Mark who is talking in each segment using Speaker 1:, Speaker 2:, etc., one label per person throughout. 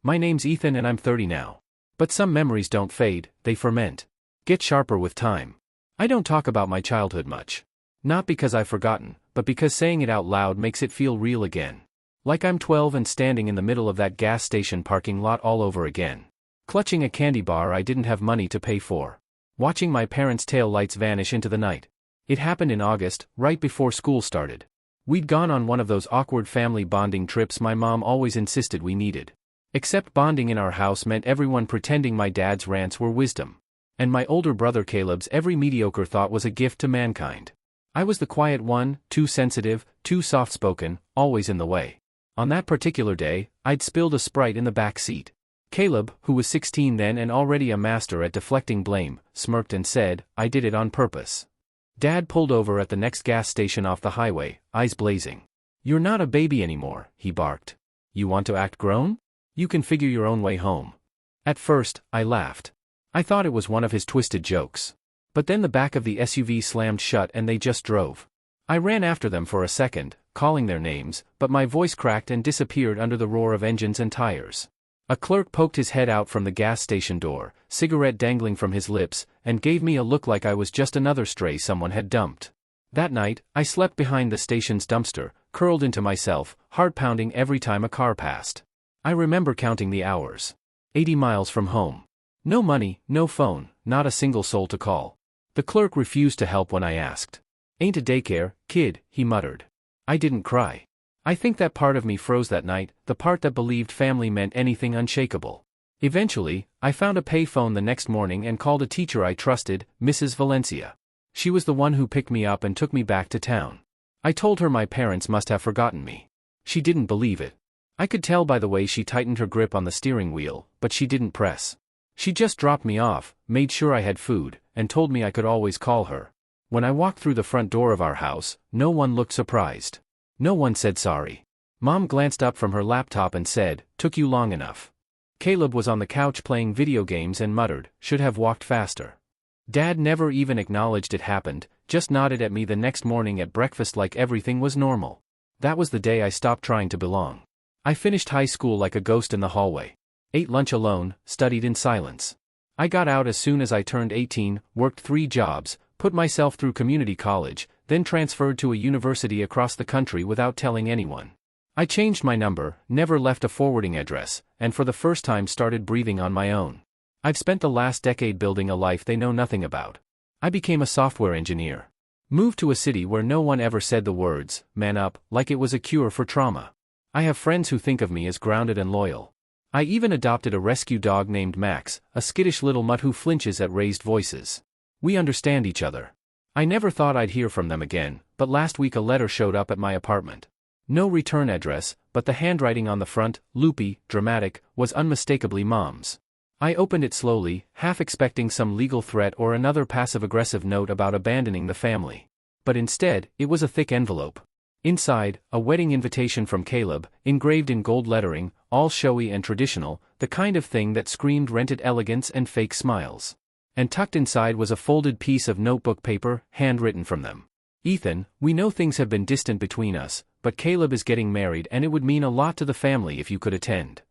Speaker 1: My name's Ethan and I'm 30 now. But some memories don't fade, they ferment. Get sharper with time. I don't talk about my childhood much. Not because I've forgotten, but because saying it out loud makes it feel real again. Like I'm 12 and standing in the middle of that gas station parking lot all over again. Clutching a candy bar I didn't have money to pay for. Watching my parents' tail lights vanish into the night. It happened in August, right before school started. We'd gone on one of those awkward family bonding trips my mom always insisted we needed. Except bonding in our house meant everyone pretending my dad's rants were wisdom. And my older brother Caleb's every mediocre thought was a gift to mankind. I was the quiet one, too sensitive, too soft-spoken, always in the way. On that particular day, I'd spilled a Sprite in the back seat. Caleb, who was 16 then and already a master at deflecting blame, smirked and said, "I did it on purpose." Dad pulled over at the next gas station off the highway, eyes blazing. "You're not a baby anymore," he barked. "You want to act grown? You can figure your own way home." At first, I laughed. I thought it was one of his twisted jokes. But then the back of the SUV slammed shut and they just drove. I ran after them for a second, calling their names, but my voice cracked and disappeared under the roar of engines and tires. A clerk poked his head out from the gas station door, cigarette dangling from his lips, and gave me a look like I was just another stray someone had dumped. That night, I slept behind the station's dumpster, curled into myself, heart pounding every time a car passed. I remember counting the hours. 80 miles from home. No money, no phone, not a single soul to call. The clerk refused to help when I asked. "Ain't a daycare, kid," he muttered. I didn't cry. I think that part of me froze that night, the part that believed family meant anything unshakable. Eventually, I found a pay phone the next morning and called a teacher I trusted, Mrs. Valencia. She was the one who picked me up and took me back to town. I told her my parents must have forgotten me. She didn't believe it. I could tell by the way she tightened her grip on the steering wheel, but she didn't press. She just dropped me off, made sure I had food, and told me I could always call her. When I walked through the front door of our house, no one looked surprised. No one said sorry. Mom glanced up from her laptop and said, "Took you long enough." Caleb was on the couch playing video games and muttered, "Should have walked faster." Dad never even acknowledged it happened, just nodded at me the next morning at breakfast like everything was normal. That was the day I stopped trying to belong. I finished high school like a ghost in the hallway. Ate lunch alone, studied in silence. I got out as soon as I turned 18, worked 3 jobs, put myself through community college, then transferred to a university across the country without telling anyone. I changed my number, never left a forwarding address, and for the first time started breathing on my own. I've spent the last decade building a life they know nothing about. I became a software engineer. Moved to a city where no one ever said the words, "Man up," like it was a cure for trauma. I have friends who think of me as grounded and loyal. I even adopted a rescue dog named Max, a skittish little mutt who flinches at raised voices. We understand each other. I never thought I'd hear from them again, but last week a letter showed up at my apartment. No return address, but the handwriting on the front, loopy, dramatic, was unmistakably Mom's. I opened it slowly, half expecting some legal threat or another passive-aggressive note about abandoning the family. But instead, it was a thick envelope. Inside, a wedding invitation from Caleb, engraved in gold lettering, all showy and traditional, the kind of thing that screamed rented elegance and fake smiles. And tucked inside was a folded piece of notebook paper, handwritten from them. "Ethan, we know things have been distant between us, but Caleb is getting married and it would mean a lot to the family if you could attend.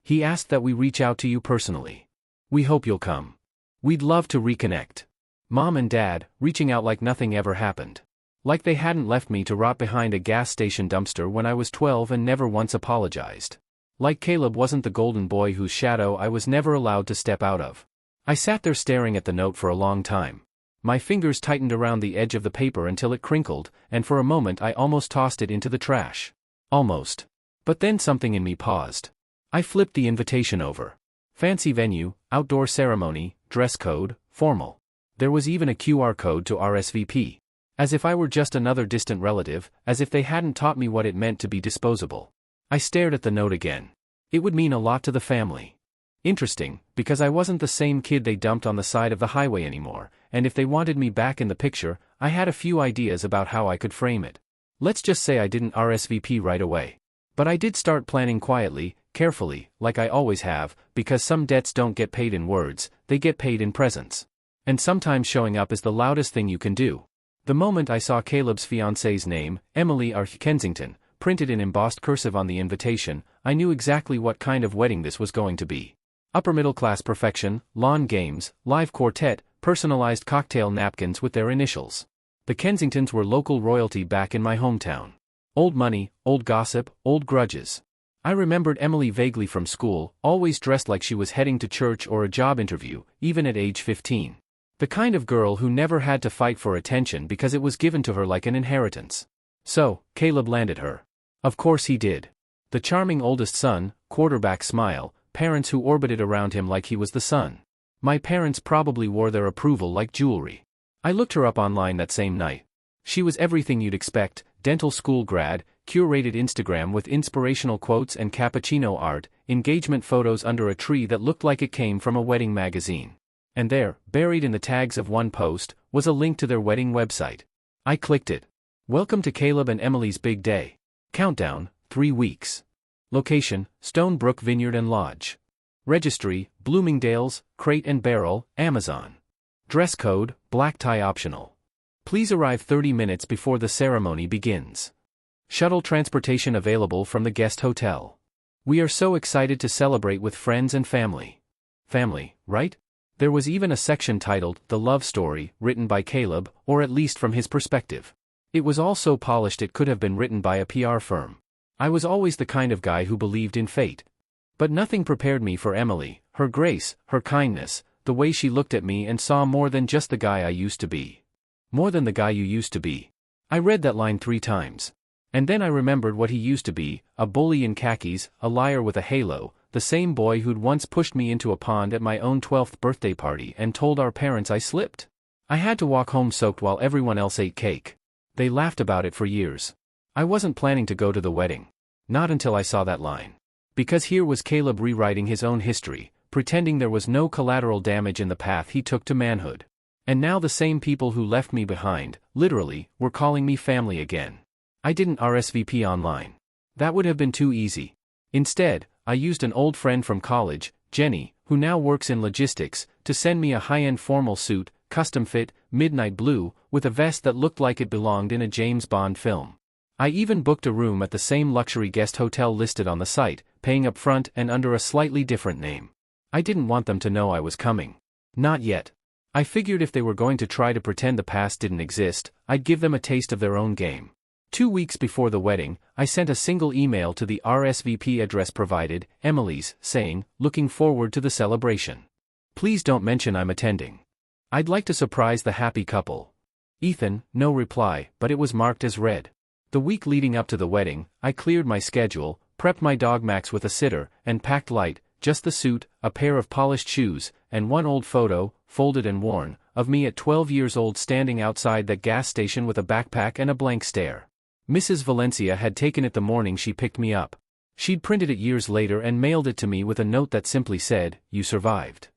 Speaker 1: He asked that we reach out to you personally. We hope you'll come. We'd love to reconnect." Mom and Dad, reaching out like nothing ever happened. Like they hadn't left me to rot behind a gas station dumpster when I was 12 and never once apologized. Like Caleb wasn't the golden boy whose shadow I was never allowed to step out of. I sat there staring at the note for a long time. My fingers tightened around the edge of the paper until it crinkled, and for a moment I almost tossed it into the trash. Almost. But then something in me paused. I flipped the invitation over. Fancy venue, outdoor ceremony, dress code, formal. There was even a QR code to RSVP. As if I were just another distant relative, as if they hadn't taught me what it meant to be disposable. I stared at the note again. It would mean a lot to the family. Interesting, because I wasn't the same kid they dumped on the side of the highway anymore, and if they wanted me back in the picture, I had a few ideas about how I could frame it. Let's just say I didn't RSVP right away. But I did start planning quietly, carefully, like I always have, because some debts don't get paid in words, they get paid in presence. And sometimes showing up is the loudest thing you can do. The moment I saw Caleb's fiancée's name, Emily R. Kensington, printed in embossed cursive on the invitation, I knew exactly what kind of wedding this was going to be. Upper middle class perfection, lawn games, live quartet, personalized cocktail napkins with their initials. The Kensingtons were local royalty back in my hometown. Old money, old gossip, old grudges. I remembered Emily vaguely from school, always dressed like she was heading to church or a job interview, even at age 15. The kind of girl who never had to fight for attention because it was given to her like an inheritance. So, Caleb landed her. Of course he did. The charming oldest son, quarterback smile, parents who orbited around him like he was the sun. My parents probably wore their approval like jewelry. I looked her up online that same night. She was everything you'd expect, dental school grad, curated Instagram with inspirational quotes and cappuccino art, engagement photos under a tree that looked like it came from a wedding magazine. And there, buried in the tags of one post, was a link to their wedding website. I clicked it. Welcome to Caleb and Emily's big day. Countdown, 3 weeks. Location, Stonebrook Vineyard and Lodge. Registry, Bloomingdale's, Crate and Barrel, Amazon. Dress code, black tie optional. Please arrive 30 minutes before the ceremony begins. Shuttle transportation available from the guest hotel. We are so excited to celebrate with friends and family. Family, right? There was even a section titled, The Love Story, written by Caleb, or at least from his perspective. It was all so polished it could have been written by a PR firm. I was always the kind of guy who believed in fate. But nothing prepared me for Emily, her grace, her kindness, the way she looked at me and saw more than just the guy I used to be. More than the guy you used to be. I read that line 3 times. And then I remembered what he used to be, a bully in khakis, a liar with a halo, the same boy who'd once pushed me into a pond at my own 12th birthday party and told our parents I slipped. I had to walk home soaked while everyone else ate cake. They laughed about it for years. I wasn't planning to go to the wedding. Not until I saw that line. Because here was Caleb rewriting his own history, pretending there was no collateral damage in the path he took to manhood. And now the same people who left me behind, literally, were calling me family again. I didn't RSVP online. That would have been too easy. Instead, I used an old friend from college, Jenny, who now works in logistics, to send me a high-end formal suit, custom fit, midnight blue, with a vest that looked like it belonged in a James Bond film. I even booked a room at the same luxury guest hotel listed on the site, paying up front and under a slightly different name. I didn't want them to know I was coming. Not yet. I figured if they were going to try to pretend the past didn't exist, I'd give them a taste of their own game. 2 weeks before the wedding, I sent a single email to the RSVP address provided, Emily's, saying, looking forward to the celebration. Please don't mention I'm attending. I'd like to surprise the happy couple. Ethan, no reply, but it was marked as read. The week leading up to the wedding, I cleared my schedule, prepped my dog Max with a sitter, and packed light, just the suit, a pair of polished shoes, and one old photo, folded and worn, of me at 12 years old standing outside that gas station with a backpack and a blank stare. Mrs. Valencia had taken it the morning she picked me up. She'd printed it years later and mailed it to me with a note that simply said, "You survived."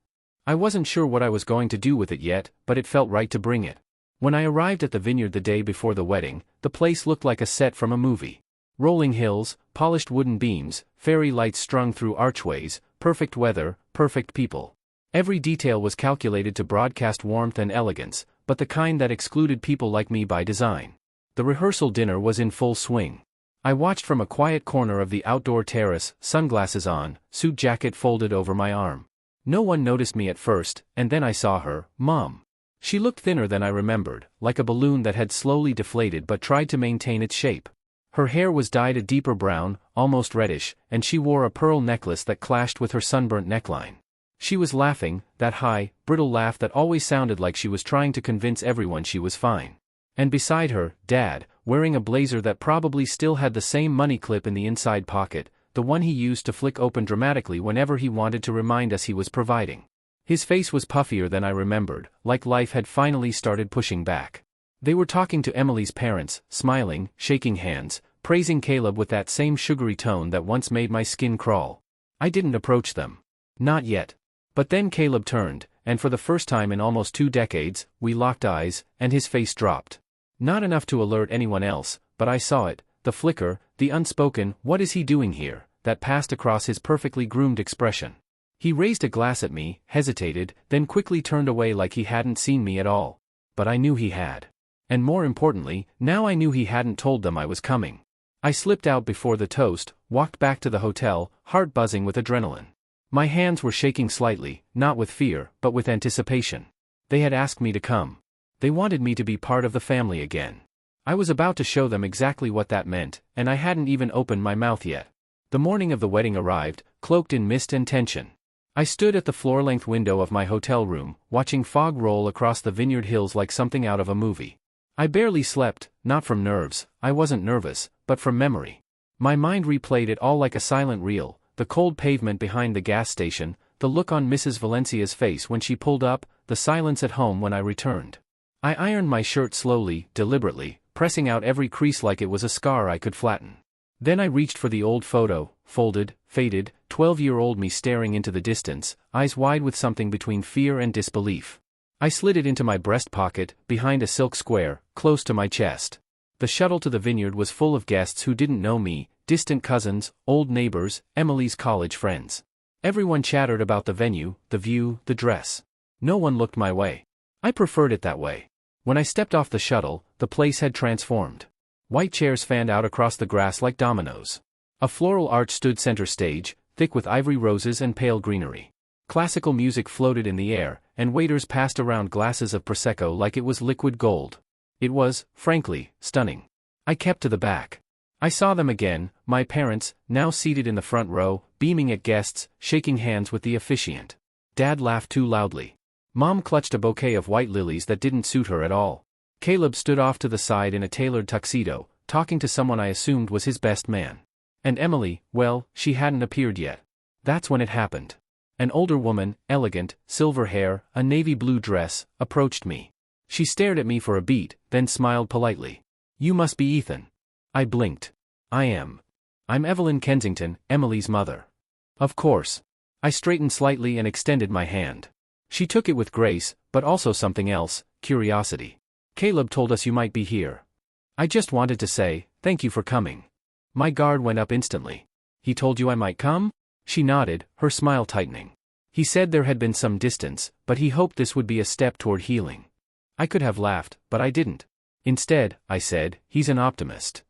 Speaker 1: I wasn't sure what I was going to do with it yet, but it felt right to bring it. When I arrived at the vineyard the day before the wedding, the place looked like a set from a movie. Rolling hills, polished wooden beams, fairy lights strung through archways, perfect weather, perfect people. Every detail was calculated to broadcast warmth and elegance, but the kind that excluded people like me by design. The rehearsal dinner was in full swing. I watched from a quiet corner of the outdoor terrace, sunglasses on, suit jacket folded over my arm. No one noticed me at first, and then I saw her, Mom. She looked thinner than I remembered, like a balloon that had slowly deflated but tried to maintain its shape. Her hair was dyed a deeper brown, almost reddish, and she wore a pearl necklace that clashed with her sunburnt neckline. She was laughing, that high, brittle laugh that always sounded like she was trying to convince everyone she was fine. And beside her, Dad, wearing a blazer that probably still had the same money clip in the inside pocket, the one he used to flick open dramatically whenever he wanted to remind us he was providing. His face was puffier than I remembered, like life had finally started pushing back. They were talking to Emily's parents, smiling, shaking hands, praising Caleb with that same sugary tone that once made my skin crawl. I didn't approach them. Not yet. But then Caleb turned, and for the first time in almost 2 decades, we locked eyes, and his face dropped. Not enough to alert anyone else, but I saw it, the flicker, the unspoken, "What is he doing here?" that passed across his perfectly groomed expression. He raised a glass at me, hesitated, then quickly turned away like he hadn't seen me at all. But I knew he had. And more importantly, now I knew he hadn't told them I was coming. I slipped out before the toast, walked back to the hotel, heart buzzing with adrenaline. My hands were shaking slightly, not with fear, but with anticipation. They had asked me to come. They wanted me to be part of the family again. I was about to show them exactly what that meant, and I hadn't even opened my mouth yet. The morning of the wedding arrived, cloaked in mist and tension. I stood at the floor-length window of my hotel room, watching fog roll across the Vineyard Hills like something out of a movie. I barely slept, not from nerves, I wasn't nervous, but from memory. My mind replayed it all like a silent reel, the cold pavement behind the gas station, the look on Mrs. Valencia's face when she pulled up, the silence at home when I returned. I ironed my shirt slowly, deliberately, pressing out every crease like it was a scar I could flatten. Then I reached for the old photo, folded, faded, 12-year-old me staring into the distance, eyes wide with something between fear and disbelief. I slid it into my breast pocket, behind a silk square, close to my chest. The shuttle to the vineyard was full of guests who didn't know me, distant cousins, old neighbors, Emily's college friends. Everyone chattered about the venue, the view, the dress. No one looked my way. I preferred it that way. When I stepped off the shuttle, the place had transformed. White chairs fanned out across the grass like dominoes. A floral arch stood center stage, thick with ivory roses and pale greenery. Classical music floated in the air, and waiters passed around glasses of Prosecco like it was liquid gold. It was, frankly, stunning. I kept to the back. I saw them again, my parents, now seated in the front row, beaming at guests, shaking hands with the officiant. Dad laughed too loudly. Mom clutched a bouquet of white lilies that didn't suit her at all. Caleb stood off to the side in a tailored tuxedo, talking to someone I assumed was his best man. And Emily, well, she hadn't appeared yet. That's when it happened. An older woman, elegant, silver hair, a navy blue dress, approached me. She stared at me for a beat, then smiled politely. "You must be Ethan." I blinked. "I am. I'm Evelyn Kensington, Emily's mother." "Of course." I straightened slightly and extended my hand. She took it with grace, but also something else, curiosity. "Caleb told us you might be here." I just wanted to say, "Thank you for coming." My guard went up instantly. "He told you I might come?" She nodded, her smile tightening. "He said there had been some distance, but he hoped this would be a step toward healing." I could have laughed, but I didn't. Instead, I said, "He's an optimist."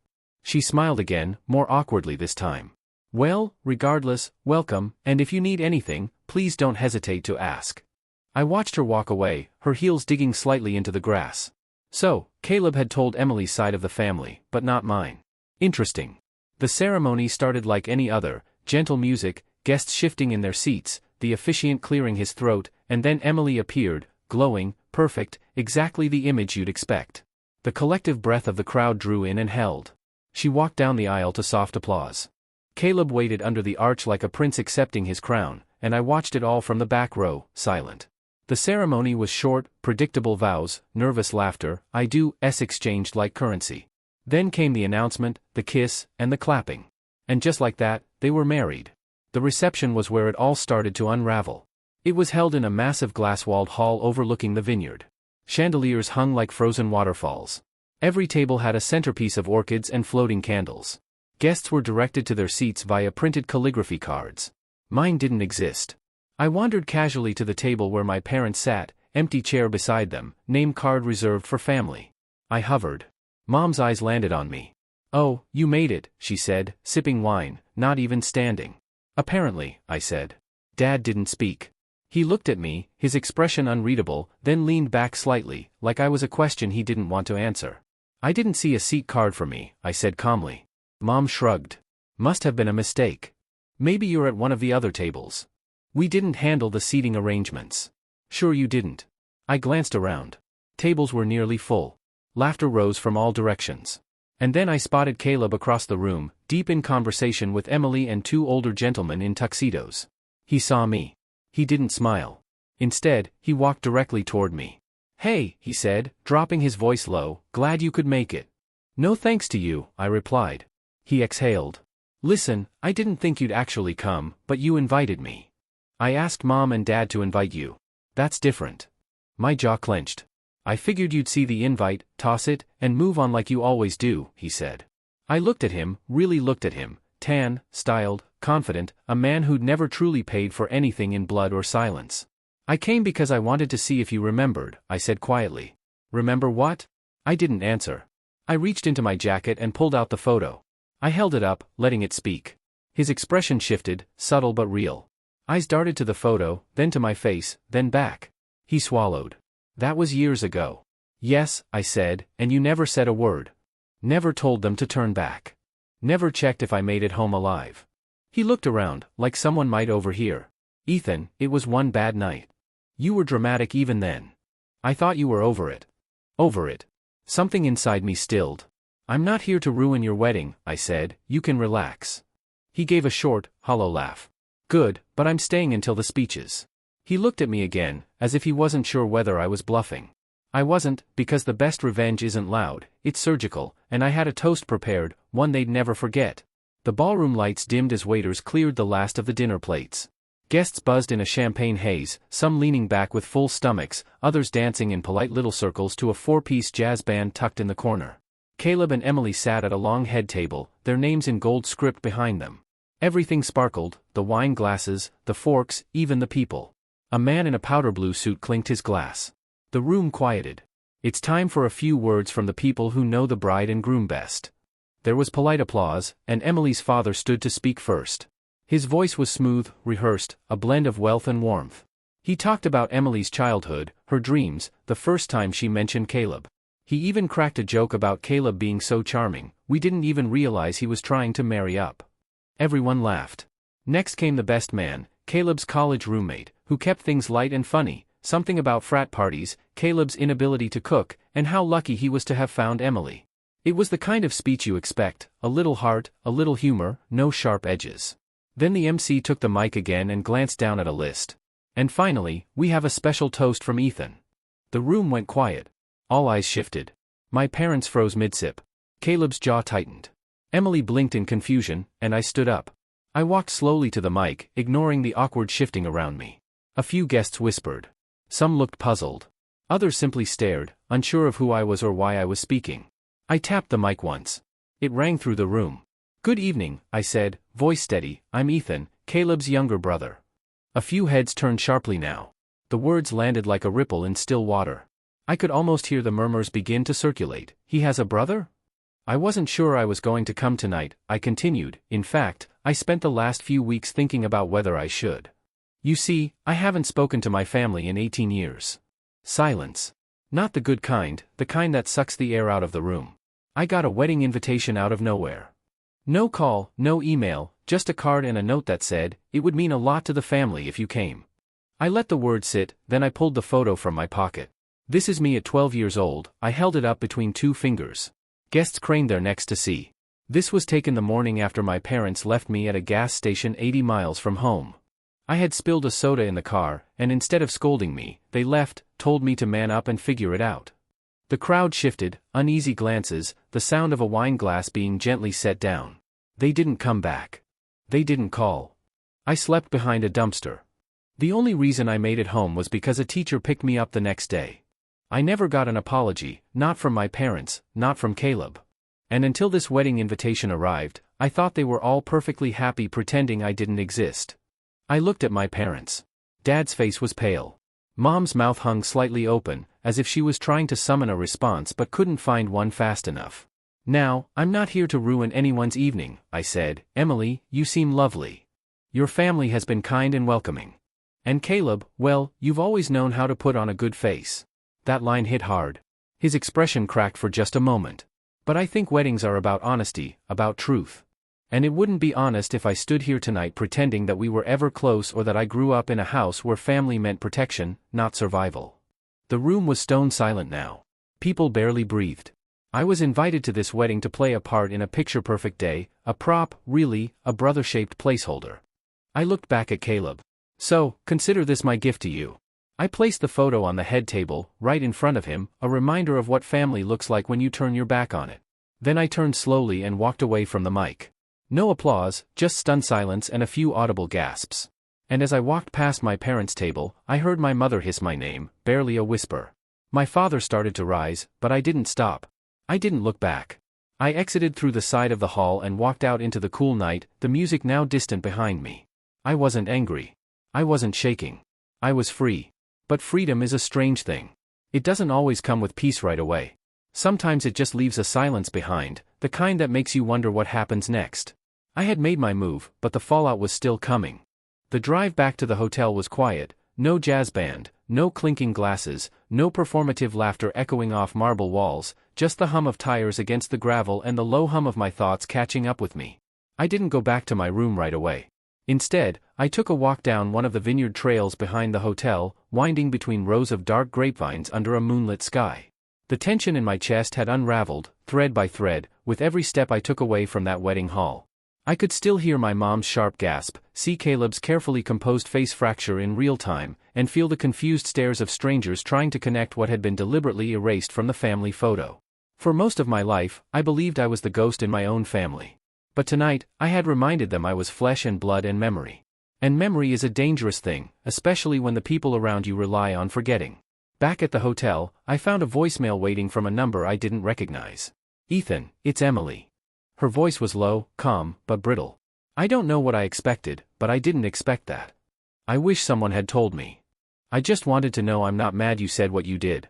Speaker 1: She smiled again, more awkwardly this time. "Well, regardless, welcome, and if you need anything, please don't hesitate to ask." I watched her walk away, her heels digging slightly into the grass. So, Caleb had told Emily's side of the family, but not mine. Interesting. The ceremony started like any other, gentle music, guests shifting in their seats, the officiant clearing his throat, and then Emily appeared, glowing, perfect, exactly the image you'd expect. The collective breath of the crowd drew in and held. She walked down the aisle to soft applause. Caleb waited under the arch like a prince accepting his crown, and I watched it all from the back row, silent. The ceremony was short, predictable vows, nervous laughter, I do-s exchanged like currency. Then came the announcement, the kiss, and the clapping. And just like that, they were married. The reception was where it all started to unravel. It was held in a massive glass-walled hall overlooking the vineyard. Chandeliers hung like frozen waterfalls. Every table had a centerpiece of orchids and floating candles. Guests were directed to their seats via printed calligraphy cards. Mine didn't exist. I wandered casually to the table where my parents sat, empty chair beside them, name card reserved for family. I hovered. Mom's eyes landed on me. "Oh, you made it," she said, sipping wine, not even standing. "Apparently," I said. Dad didn't speak. He looked at me, his expression unreadable, then leaned back slightly, like I was a question he didn't want to answer. "I didn't see a seat card for me," I said calmly. Mom shrugged. "Must have been a mistake. Maybe you're at one of the other tables. We didn't handle the seating arrangements." "Sure you didn't." I glanced around. Tables were nearly full. Laughter rose from all directions. And then I spotted Caleb across the room, deep in conversation with Emily and two older gentlemen in tuxedos. He saw me. He didn't smile. Instead, he walked directly toward me. "Hey," he said, dropping his voice low, "glad you could make it." "No thanks to you," I replied. He exhaled. "Listen, I didn't think you'd actually come, but you invited me." "I asked Mom and Dad to invite you." "That's different." My jaw clenched. "I figured you'd see the invite, toss it, and move on like you always do," he said. I looked at him, really looked at him, tan, styled, confident, a man who'd never truly paid for anything in blood or silence. "I came because I wanted to see if you remembered," I said quietly. "Remember what?" I didn't answer. I reached into my jacket and pulled out the photo. I held it up, letting it speak. His expression shifted, subtle but real. Eyes darted to the photo, then to my face, then back. He swallowed. That was years ago. Yes, I said, and you never said a word. Never told them to turn back. Never checked if I made it home alive. He looked around, like someone might overhear. Ethan, it was one bad night. You were dramatic even then. I thought you were over it. Over it. Something inside me stilled. I'm not here to ruin your wedding, I said, you can relax. He gave a short, hollow laugh. Good, but I'm staying until the speeches. He looked at me again, as if he wasn't sure whether I was bluffing. I wasn't, because the best revenge isn't loud, it's surgical, and I had a toast prepared, one they'd never forget. The ballroom lights dimmed as waiters cleared the last of the dinner plates. Guests buzzed in a champagne haze, some leaning back with full stomachs, others dancing in polite little circles to a four-piece jazz band tucked in the corner. Caleb and Emily sat at a long head table, their names in gold script behind them. Everything sparkled, the wine glasses, the forks, even the people. A man in a powder blue suit clinked his glass. The room quieted. It's time for a few words from the people who know the bride and groom best. There was polite applause, and Emily's father stood to speak first. His voice was smooth, rehearsed, a blend of wealth and warmth. He talked about Emily's childhood, her dreams, the first time she mentioned Caleb. He even cracked a joke about Caleb being so charming, we didn't even realize he was trying to marry up. Everyone laughed. Next came the best man, Caleb's college roommate, who kept things light and funny, something about frat parties, Caleb's inability to cook, and how lucky he was to have found Emily. It was the kind of speech you expect, a little heart, a little humor, no sharp edges. Then the MC took the mic again and glanced down at a list. And finally, we have a special toast from Ethan. The room went quiet. All eyes shifted. My parents froze mid-sip. Caleb's jaw tightened. Emily blinked in confusion, and I stood up. I walked slowly to the mic, ignoring the awkward shifting around me. A few guests whispered. Some looked puzzled. Others simply stared, unsure of who I was or why I was speaking. I tapped the mic once. It rang through the room. Good evening, I said, voice steady, I'm Ethan, Caleb's younger brother. A few heads turned sharply now. The words landed like a ripple in still water. I could almost hear the murmurs begin to circulate. He has a brother? I wasn't sure I was going to come tonight, I continued. In fact, I spent the last few weeks thinking about whether I should. You see, I haven't spoken to my family in 18 years. Silence. Not the good kind, the kind that sucks the air out of the room. I got a wedding invitation out of nowhere. No call, no email, just a card and a note that said, it would mean a lot to the family if you came. I let the word sit, then I pulled the photo from my pocket. This is me at 12 years old, I held it up between two fingers. Guests craned their necks to see. This was taken the morning after my parents left me at a gas station 80 miles from home. I had spilled a soda in the car, and instead of scolding me, they left, told me to man up and figure it out. The crowd shifted, uneasy glances, the sound of a wine glass being gently set down. They didn't come back. They didn't call. I slept behind a dumpster. The only reason I made it home was because a teacher picked me up the next day. I never got an apology, not from my parents, not from Caleb. And until this wedding invitation arrived, I thought they were all perfectly happy pretending I didn't exist. I looked at my parents. Dad's face was pale. Mom's mouth hung slightly open, as if she was trying to summon a response but couldn't find one fast enough. Now, I'm not here to ruin anyone's evening, I said. Emily, you seem lovely. Your family has been kind and welcoming. And Caleb, well, you've always known how to put on a good face. That line hit hard. His expression cracked for just a moment. But I think weddings are about honesty, about truth. And it wouldn't be honest if I stood here tonight pretending that we were ever close or that I grew up in a house where family meant protection, not survival. The room was stone silent now. People barely breathed. I was invited to this wedding to play a part in a picture-perfect day, a prop, really, a brother-shaped placeholder. I looked back at Caleb. So, consider this my gift to you. I placed the photo on the head table, right in front of him, a reminder of what family looks like when you turn your back on it. Then I turned slowly and walked away from the mic. No applause, just stunned silence and a few audible gasps. And as I walked past my parents' table, I heard my mother hiss my name, barely a whisper. My father started to rise, but I didn't stop. I didn't look back. I exited through the side of the hall and walked out into the cool night, the music now distant behind me. I wasn't angry. I wasn't shaking. I was free. But freedom is a strange thing. It doesn't always come with peace right away. Sometimes it just leaves a silence behind, the kind that makes you wonder what happens next. I had made my move, but the fallout was still coming. The drive back to the hotel was quiet, no jazz band, no clinking glasses, no performative laughter echoing off marble walls, just the hum of tires against the gravel and the low hum of my thoughts catching up with me. I didn't go back to my room right away. Instead, I took a walk down one of the vineyard trails behind the hotel, winding between rows of dark grapevines under a moonlit sky. The tension in my chest had unraveled, thread by thread, with every step I took away from that wedding hall. I could still hear my mom's sharp gasp, see Caleb's carefully composed face fracture in real time, and feel the confused stares of strangers trying to connect what had been deliberately erased from the family photo. For most of my life, I believed I was the ghost in my own family. But tonight, I had reminded them I was flesh and blood and memory. And memory is a dangerous thing, especially when the people around you rely on forgetting. Back at the hotel, I found a voicemail waiting from a number I didn't recognize. "Ethan, it's Emily." Her voice was low, calm, but brittle. I don't know what I expected, but I didn't expect that. I wish someone had told me. "I just wanted to know I'm not mad you said what you did.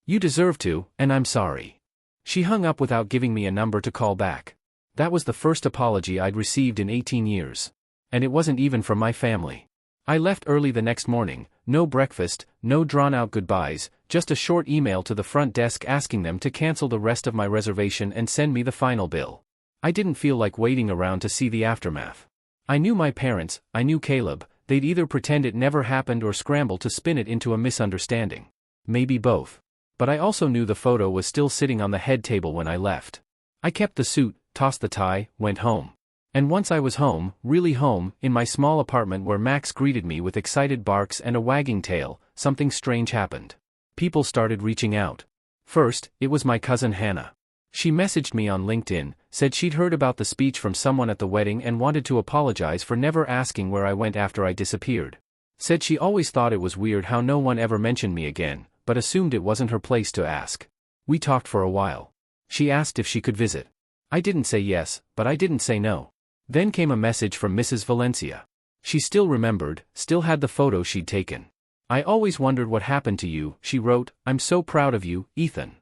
Speaker 1: You deserve to, and I'm sorry." She hung up without giving me a number to call back. That was the first apology I'd received in 18 years. And it wasn't even from my family. I left early the next morning, no breakfast, no drawn-out goodbyes, just a short email to the front desk asking them to cancel the rest of my reservation and send me the final bill. I didn't feel like waiting around to see the aftermath. I knew my parents, I knew Caleb, they'd either pretend it never happened or scramble to spin it into a misunderstanding. Maybe both. But I also knew the photo was still sitting on the head table when I left. I kept the suit, tossed the tie, went home. And once I was home, really home, in my small apartment where Max greeted me with excited barks and a wagging tail, something strange happened. People started reaching out. First, it was my cousin Hannah. She messaged me on LinkedIn, said she'd heard about the speech from someone at the wedding and wanted to apologize for never asking where I went after I disappeared. Said she always thought it was weird how no one ever mentioned me again, but assumed it wasn't her place to ask. We talked for a while. She asked if she could visit. I didn't say yes, but I didn't say no. Then came a message from Mrs. Valencia. She still remembered, still had the photo she'd taken. "I always wondered what happened to you," she wrote. "I'm so proud of you, Ethan."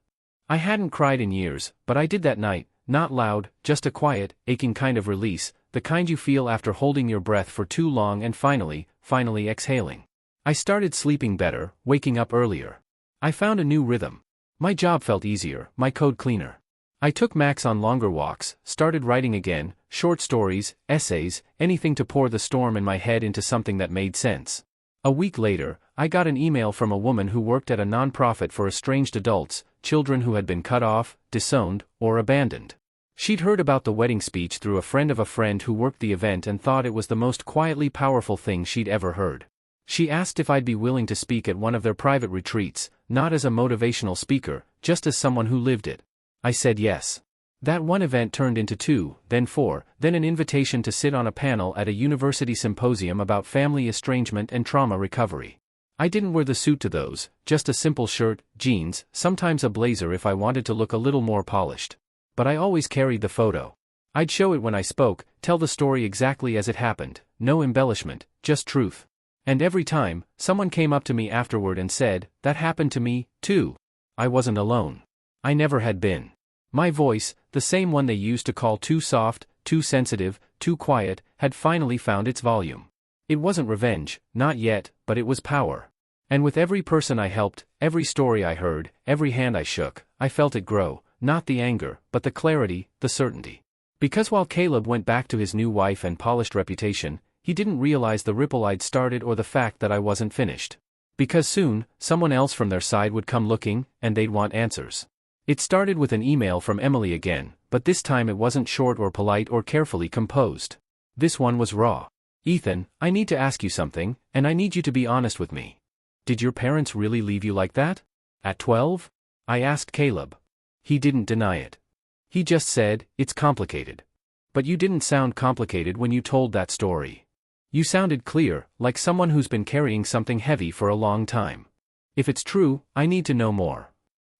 Speaker 1: I hadn't cried in years, but I did that night, not loud, just a quiet, aching kind of release, the kind you feel after holding your breath for too long and finally exhaling. I started sleeping better, waking up earlier. I found a new rhythm. My job felt easier, my code cleaner. I took Max on longer walks, started writing again, short stories, essays, anything to pour the storm in my head into something that made sense. A week later, I got an email from a woman who worked at a nonprofit for estranged adults, children who had been cut off, disowned, or abandoned. She'd heard about the wedding speech through a friend of a friend who worked the event and thought it was the most quietly powerful thing she'd ever heard. She asked if I'd be willing to speak at one of their private retreats, not as a motivational speaker, just as someone who lived it. I said yes. That one event turned into 2, then 4, then an invitation to sit on a panel at a university symposium about family estrangement and trauma recovery. I didn't wear the suit to those, just a simple shirt, jeans, sometimes a blazer if I wanted to look a little more polished. But I always carried the photo. I'd show it when I spoke, tell the story exactly as it happened, no embellishment, just truth. And every time, someone came up to me afterward and said, "That happened to me, too." I wasn't alone. I never had been. My voice, the same one they used to call too soft, too sensitive, too quiet, had finally found its volume. It wasn't revenge, not yet, but it was power. And with every person I helped, every story I heard, every hand I shook, I felt it grow, not the anger, but the clarity, the certainty. Because while Caleb went back to his new wife and polished reputation, he didn't realize the ripple I'd started or the fact that I wasn't finished. Because soon, someone else from their side would come looking, and they'd want answers. It started with an email from Emily again, but this time it wasn't short or polite or carefully composed. This one was raw. "Ethan, I need to ask you something, and I need you to be honest with me. Did your parents really leave you like that? At 12? I asked Caleb. He didn't deny it. He just said, "It's complicated." But you didn't sound complicated when you told that story. You sounded clear, like someone who's been carrying something heavy for a long time. If it's true, I need to know more.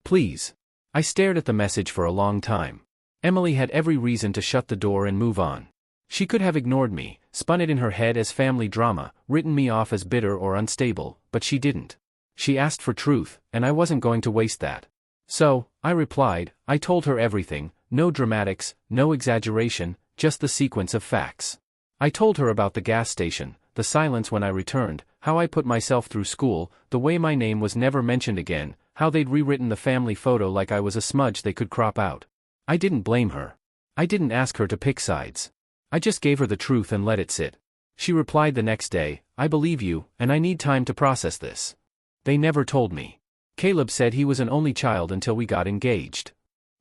Speaker 1: Please. I stared at the message for a long time. Emily had every reason to shut the door and move on. She could have ignored me, spun it in her head as family drama, written me off as bitter or unstable, but she didn't. She asked for truth, and I wasn't going to waste that. So, I replied, I told her everything, no dramatics, no exaggeration, just the sequence of facts. I told her about the gas station, the silence when I returned, how I put myself through school, the way my name was never mentioned again, how they'd rewritten the family photo like I was a smudge they could crop out. I didn't blame her. I didn't ask her to pick sides. I just gave her the truth and let it sit. She replied the next day, I believe you, and I need time to process this. They never told me. Caleb said he was an only child until we got engaged.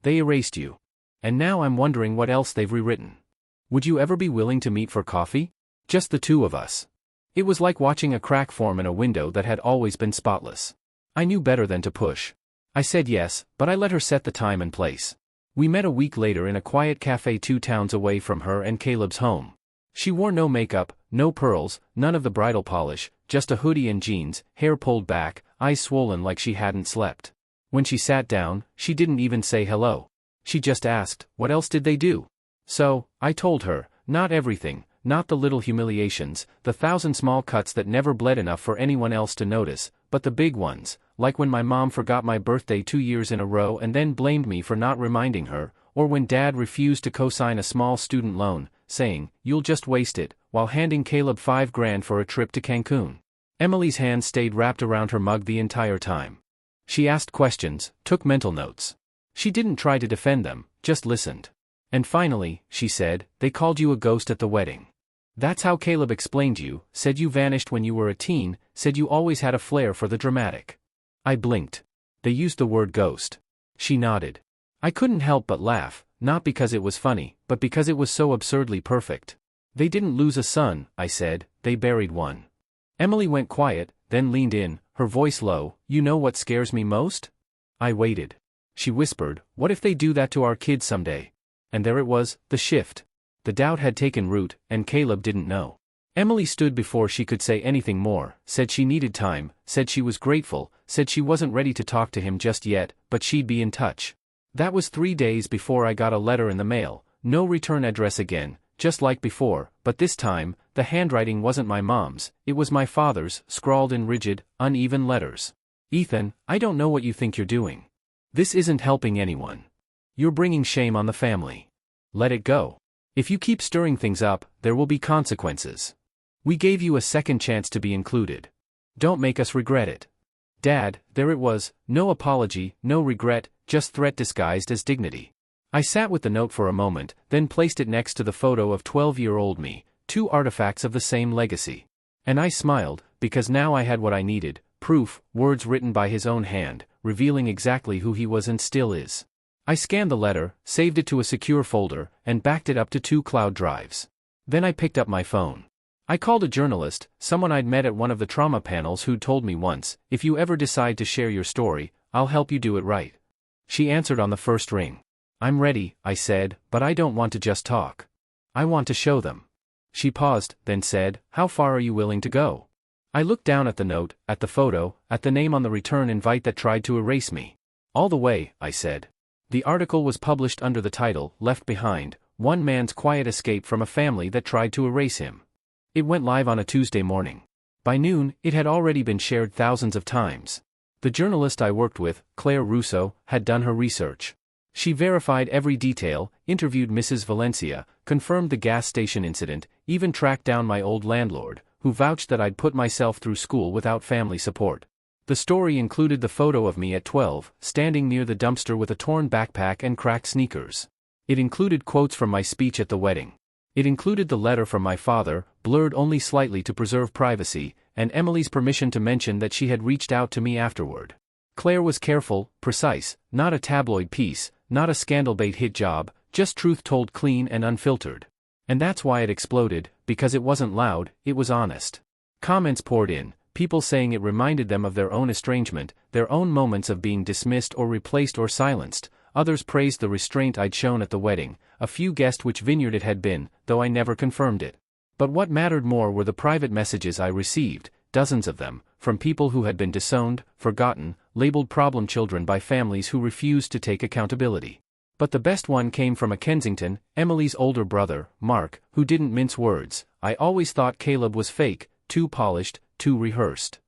Speaker 1: They erased you. And now I'm wondering what else they've rewritten. Would you ever be willing to meet for coffee? Just the two of us. It was like watching a crack form in a window that had always been spotless. I knew better than to push. I said yes, but I let her set the time and place. We met a week later in a quiet cafe 2 towns away from her and Caleb's home. She wore no makeup, no pearls, none of the bridal polish, just a hoodie and jeans, hair pulled back, eyes swollen like she hadn't slept. When she sat down, she didn't even say hello. She just asked, what else did they do? So, I told her, not everything, not the little humiliations, the 1,000 small cuts that never bled enough for anyone else to notice, but the big ones, like when my mom forgot my birthday 2 years in a row and then blamed me for not reminding her, or when Dad refused to co-sign a small student loan, saying, you'll just waste it, while handing Caleb $5,000 for a trip to Cancun. Emily's hands stayed wrapped around her mug the entire time. She asked questions, took mental notes. She didn't try to defend them, just listened. And finally, she said, they called you a ghost at the wedding. That's how Caleb explained you, said you vanished when you were a teen, said you always had a flair for the dramatic. I blinked. They used the word ghost. She nodded. I couldn't help but laugh, not because it was funny, but because it was so absurdly perfect. They didn't lose a son, I said, they buried one. Emily went quiet, then leaned in, her voice low, you know what scares me most? I waited. She whispered, what if they do that to our kids someday? And there it was, the shift. The doubt had taken root, and Caleb didn't know. Emily stood before she could say anything more, said she needed time, said she was grateful, said she wasn't ready to talk to him just yet, but she'd be in touch. That was 3 days before I got a letter in the mail, no return address again, just like before, but this time, the handwriting wasn't my mom's, it was my father's, scrawled in rigid, uneven letters. Ethan, I don't know what you think you're doing. This isn't helping anyone. You're bringing shame on the family. Let it go. If you keep stirring things up, there will be consequences. We gave you a second chance to be included. Don't make us regret it. Dad, there it was, no apology, no regret, just threat disguised as dignity. I sat with the note for a moment, then placed it next to the photo of 12-year-old me, 2 artifacts of the same legacy. And I smiled, because now I had what I needed, proof, words written by his own hand, revealing exactly who he was and still is. I scanned the letter, saved it to a secure folder, and backed it up to 2 cloud drives. Then I picked up my phone. I called a journalist, someone I'd met at one of the trauma panels who'd told me once, if you ever decide to share your story, I'll help you do it right. She answered on the first ring. I'm ready, I said, but I don't want to just talk. I want to show them. She paused, then said, how far are you willing to go? I looked down at the note, at the photo, at the name on the return invite that tried to erase me. All the way, I said. The article was published under the title, Left Behind, One Man's Quiet Escape from a Family That Tried to Erase Him. It went live on a Tuesday morning. By noon, it had already been shared thousands of times. The journalist I worked with, Claire Russo, had done her research. She verified every detail, interviewed Mrs. Valencia, confirmed the gas station incident, even tracked down my old landlord, who vouched that I'd put myself through school without family support. The story included the photo of me at 12, standing near the dumpster with a torn backpack and cracked sneakers. It included quotes from my speech at the wedding. It included the letter from my father, blurred only slightly to preserve privacy, and Emily's permission to mention that she had reached out to me afterward. Claire was careful, precise, not a tabloid piece, not a scandal-bait hit job, just truth told clean and unfiltered. And that's why it exploded, because it wasn't loud, it was honest. Comments poured in, people saying it reminded them of their own estrangement, their own moments of being dismissed or replaced or silenced. Others praised the restraint I'd shown at the wedding, a few guessed which vineyard it had been, though I never confirmed it. But what mattered more were the private messages I received, dozens of them, from people who had been disowned, forgotten, labeled problem children by families who refused to take accountability. But the best one came from a Kensington, Emily's older brother, Mark, who didn't mince words. I always thought Caleb was fake, too polished, too rehearsed.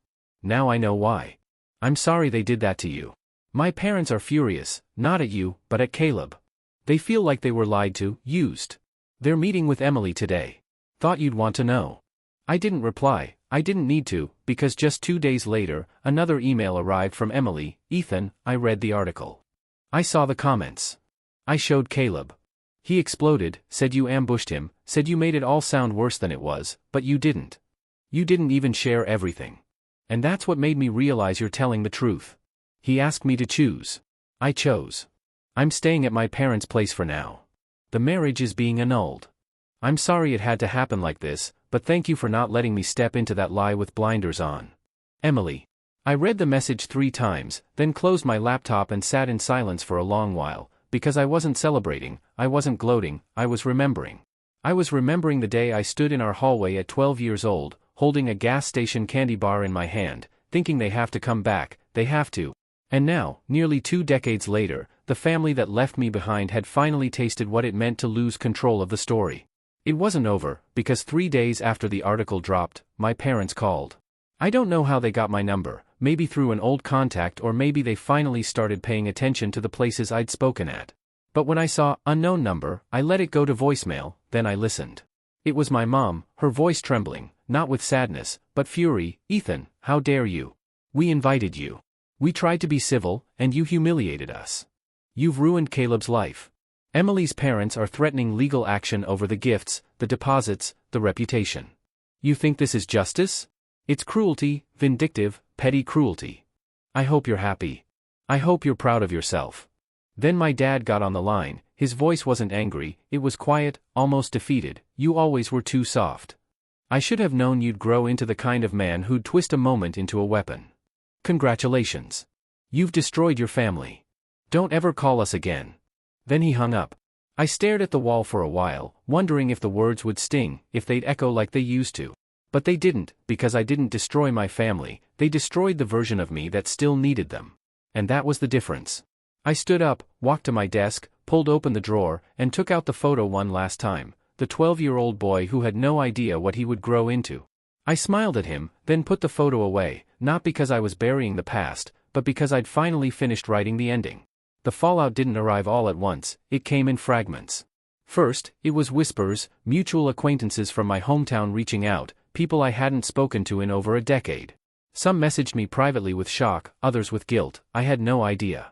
Speaker 1: Now I know why. I'm sorry they did that to you. My parents are furious, not at you, but at Caleb. They feel like they were lied to, used. They're meeting with Emily today. Thought you'd want to know. I didn't reply. I didn't need to, because just 2 days later, another email arrived from Emily. Ethan, I read the article. I saw the comments. I showed Caleb. He exploded, said you ambushed him, said you made it all sound worse than it was, but you didn't. You didn't even share everything. And that's what made me realize you're telling the truth. He asked me to choose. I chose. I'm staying at my parents' place for now. The marriage is being annulled. I'm sorry it had to happen like this, but thank you for not letting me step into that lie with blinders on. Emily. I read the message 3 times, then closed my laptop and sat in silence for a long while, because I wasn't celebrating, I wasn't gloating, I was remembering. I was remembering the day I stood in our hallway at 12 years old, holding a gas station candy bar in my hand, thinking they have to come back, they have to. And now, nearly 2 decades later, the family that left me behind had finally tasted what it meant to lose control of the story. It wasn't over, because 3 days after the article dropped, my parents called. I don't know how they got my number, maybe through an old contact or maybe they finally started paying attention to the places I'd spoken at. But when I saw unknown number, I let it go to voicemail, then I listened. It was my mom, her voice trembling, not with sadness, but fury. Ethan, how dare you? We invited you. We tried to be civil, and you humiliated us. You've ruined Caleb's life. Emily's parents are threatening legal action over the gifts, the deposits, the reputation. You think this is justice? It's cruelty, vindictive, petty cruelty. I hope you're happy. I hope you're proud of yourself. Then my dad got on the line. His voice wasn't angry, it was quiet, almost defeated. You always were too soft. I should have known you'd grow into the kind of man who'd twist a moment into a weapon. Congratulations. You've destroyed your family. Don't ever call us again. Then he hung up. I stared at the wall for a while, wondering if the words would sting, if they'd echo like they used to. But they didn't, because I didn't destroy my family, they destroyed the version of me that still needed them. And that was the difference. I stood up, walked to my desk, pulled open the drawer, and took out the photo one last time, the 12-year-old boy who had no idea what he would grow into. I smiled at him, then put the photo away, not because I was burying the past, but because I'd finally finished writing the ending. The fallout didn't arrive all at once, it came in fragments. First, it was whispers, mutual acquaintances from my hometown reaching out, people I hadn't spoken to in over a decade. Some messaged me privately with shock, others with guilt. I had no idea.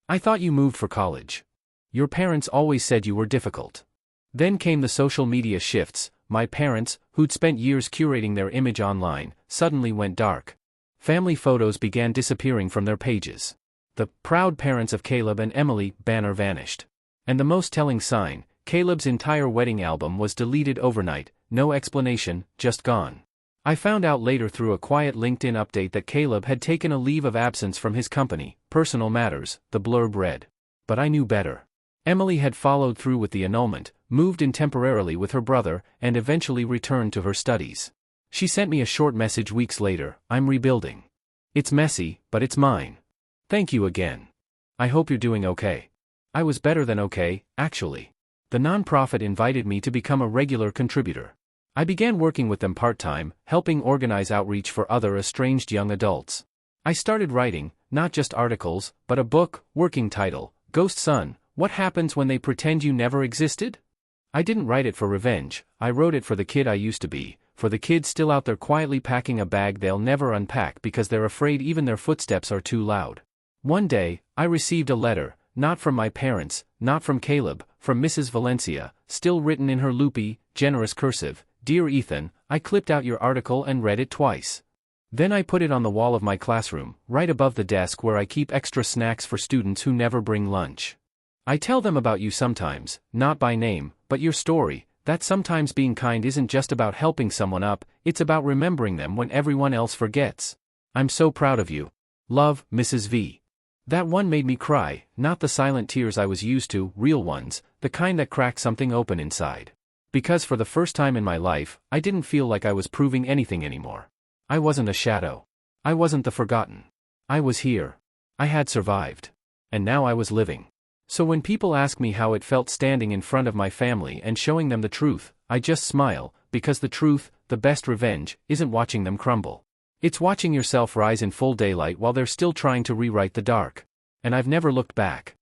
Speaker 1: I thought you moved for college. Your parents always said you were difficult. Then came the social media shifts. My parents, who'd spent years curating their image online, suddenly went dark. Family photos began disappearing from their pages. The proud parents of Caleb and Emily banner vanished. And the most telling sign, Caleb's entire wedding album was deleted overnight, no explanation, just gone. I found out later through a quiet LinkedIn update that Caleb had taken a leave of absence from his company, personal matters, the blurb read. But I knew better. Emily had followed through with the annulment, moved in temporarily with her brother, and eventually returned to her studies. She sent me a short message weeks later, I'm rebuilding. It's messy, but it's mine. Thank you again. I hope you're doing okay. I was better than okay, actually. The nonprofit invited me to become a regular contributor. I began working with them part-time, helping organize outreach for other estranged young adults. I started writing, not just articles, but a book, working title, Ghost Son, What Happens When They Pretend You Never Existed? I didn't write it for revenge, I wrote it for the kid I used to be, for the kid still out there quietly packing a bag they'll never unpack because they're afraid even their footsteps are too loud. One day, I received a letter, not from my parents, not from Caleb, from Mrs. Valencia, still written in her loopy, generous cursive. Dear Ethan, I clipped out your article and read it twice. Then I put it on the wall of my classroom, right above the desk where I keep extra snacks for students who never bring lunch. I tell them about you sometimes, not by name, but your story, that sometimes being kind isn't just about helping someone up, it's about remembering them when everyone else forgets. I'm so proud of you. Love, Mrs. V. That one made me cry, not the silent tears I was used to, real ones, the kind that crack something open inside. Because for the first time in my life, I didn't feel like I was proving anything anymore. I wasn't a shadow. I wasn't the forgotten. I was here. I had survived. And now I was living. So when people ask me how it felt standing in front of my family and showing them the truth, I just smile, because the truth, the best revenge, isn't watching them crumble. It's watching yourself rise in full daylight while they're still trying to rewrite the dark. and I've never looked back.